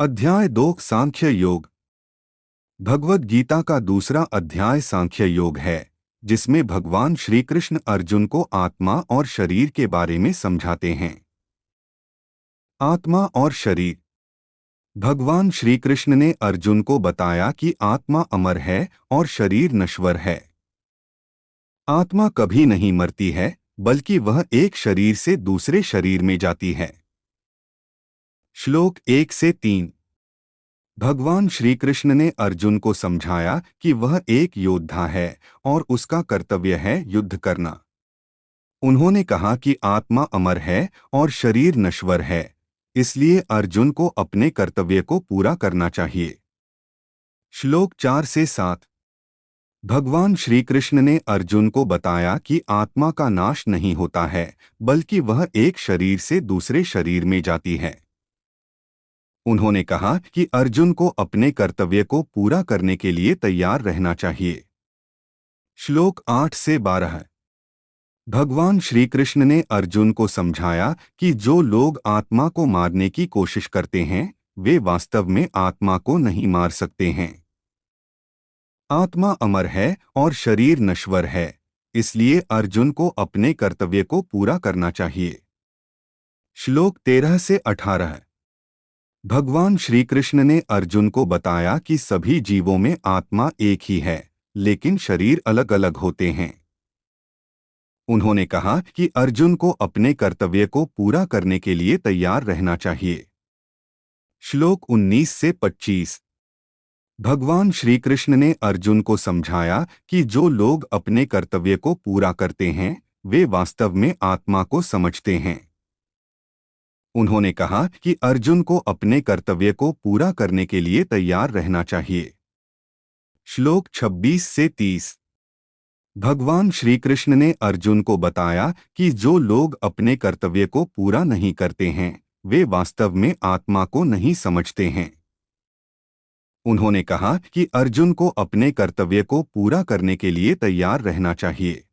अध्याय 2 सांख्य योग। भगवद गीता का दूसरा अध्याय सांख्य योग है, जिसमें भगवान श्री कृष्ण अर्जुन को आत्मा और शरीर के बारे में समझाते हैं। आत्मा और शरीर। भगवान श्री कृष्ण ने अर्जुन को बताया कि आत्मा अमर है और शरीर नश्वर है। आत्मा कभी नहीं मरती है, बल्कि वह एक शरीर से दूसरे शरीर में जाती है। श्लोक 1 से 3। भगवान श्री कृष्ण ने अर्जुन को समझाया कि वह एक योद्धा है और उसका कर्तव्य है युद्ध करना। उन्होंने कहा कि आत्मा अमर है और शरीर नश्वर है, इसलिए अर्जुन को अपने कर्तव्य को पूरा करना चाहिए। श्लोक 4 से 7। भगवान श्री कृष्ण ने अर्जुन को बताया कि आत्मा का नाश नहीं होता है, बल्कि वह एक शरीर से दूसरे शरीर में जाती है। उन्होंने कहा कि अर्जुन को अपने कर्तव्य को पूरा करने के लिए तैयार रहना चाहिए। श्लोक 8 से 12। भगवान श्री कृष्ण ने अर्जुन को समझाया कि जो लोग आत्मा को मारने की कोशिश करते हैं, वे वास्तव में आत्मा को नहीं मार सकते हैं। आत्मा अमर है और शरीर नश्वर है, इसलिए अर्जुन को अपने कर्तव्य को पूरा करना चाहिए। श्लोक 13 से 18। भगवान श्री कृष्ण ने अर्जुन को बताया कि सभी जीवों में आत्मा एक ही है, लेकिन शरीर अलग अलग होते हैं। उन्होंने कहा कि अर्जुन को अपने कर्तव्य को पूरा करने के लिए तैयार रहना चाहिए। श्लोक 19 से 25। भगवान श्री कृष्ण ने अर्जुन को समझाया कि जो लोग अपने कर्तव्य को पूरा करते हैं, वे वास्तव में आत्मा को समझते हैं। उन्होंने कहा कि अर्जुन को अपने कर्तव्य को पूरा करने के लिए तैयार रहना चाहिए। श्लोक 26 से 30। भगवान श्री कृष्ण ने अर्जुन को बताया कि जो लोग अपने कर्तव्य को पूरा नहीं करते हैं, वे वास्तव में आत्मा को नहीं समझते हैं। उन्होंने कहा कि अर्जुन को अपने कर्तव्य को पूरा करने के लिए तैयार रहना चाहिए।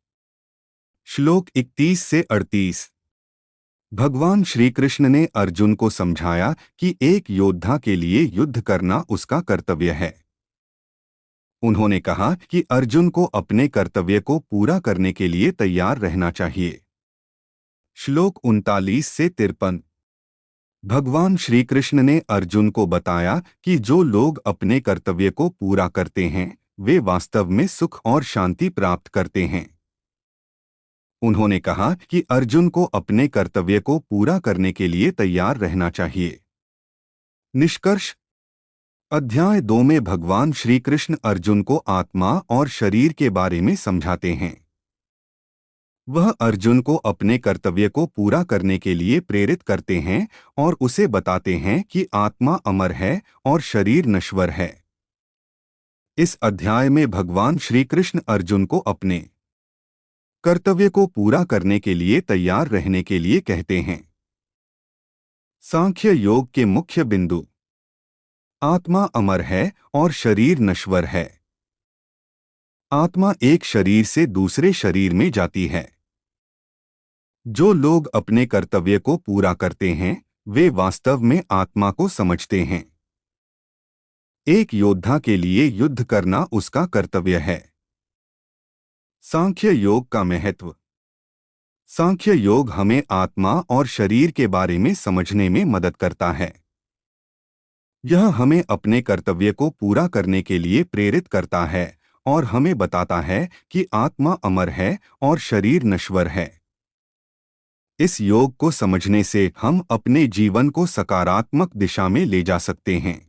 श्लोक 31 से 38। भगवान श्री कृष्ण ने अर्जुन को समझाया कि एक योद्धा के लिए युद्ध करना उसका कर्तव्य है। उन्होंने कहा कि अर्जुन को अपने कर्तव्य को पूरा करने के लिए तैयार रहना चाहिए। श्लोक 39 से 53। भगवान श्री कृष्ण ने अर्जुन को बताया कि जो लोग अपने कर्तव्य को पूरा करते हैं, वे वास्तव में सुख और शांति प्राप्त करते हैं। उन्होंने कहा कि अर्जुन को अपने कर्तव्य को पूरा करने के लिए तैयार रहना चाहिए। निष्कर्ष। अध्याय 2 में भगवान श्री कृष्ण अर्जुन को आत्मा और शरीर के बारे में समझाते हैं। वह अर्जुन को अपने कर्तव्य को पूरा करने के लिए प्रेरित करते हैं और उसे बताते हैं कि आत्मा अमर है और शरीर नश्वर है। इस अध्याय में भगवान श्री कृष्ण अर्जुन को अपने कर्तव्य को पूरा करने के लिए तैयार रहने के लिए कहते हैं। सांख्य योग के मुख्य बिंदु। आत्मा अमर है और शरीर नश्वर है। आत्मा एक शरीर से दूसरे शरीर में जाती है। जो लोग अपने कर्तव्य को पूरा करते हैं, वे वास्तव में आत्मा को समझते हैं। एक योद्धा के लिए युद्ध करना उसका कर्तव्य है। सांख्य योग का महत्व। सांख्य योग हमें आत्मा और शरीर के बारे में समझने में मदद करता है। यह हमें अपने कर्तव्य को पूरा करने के लिए प्रेरित करता है और हमें बताता है कि आत्मा अमर है और शरीर नश्वर है। इस योग को समझने से हम अपने जीवन को सकारात्मक दिशा में ले जा सकते हैं।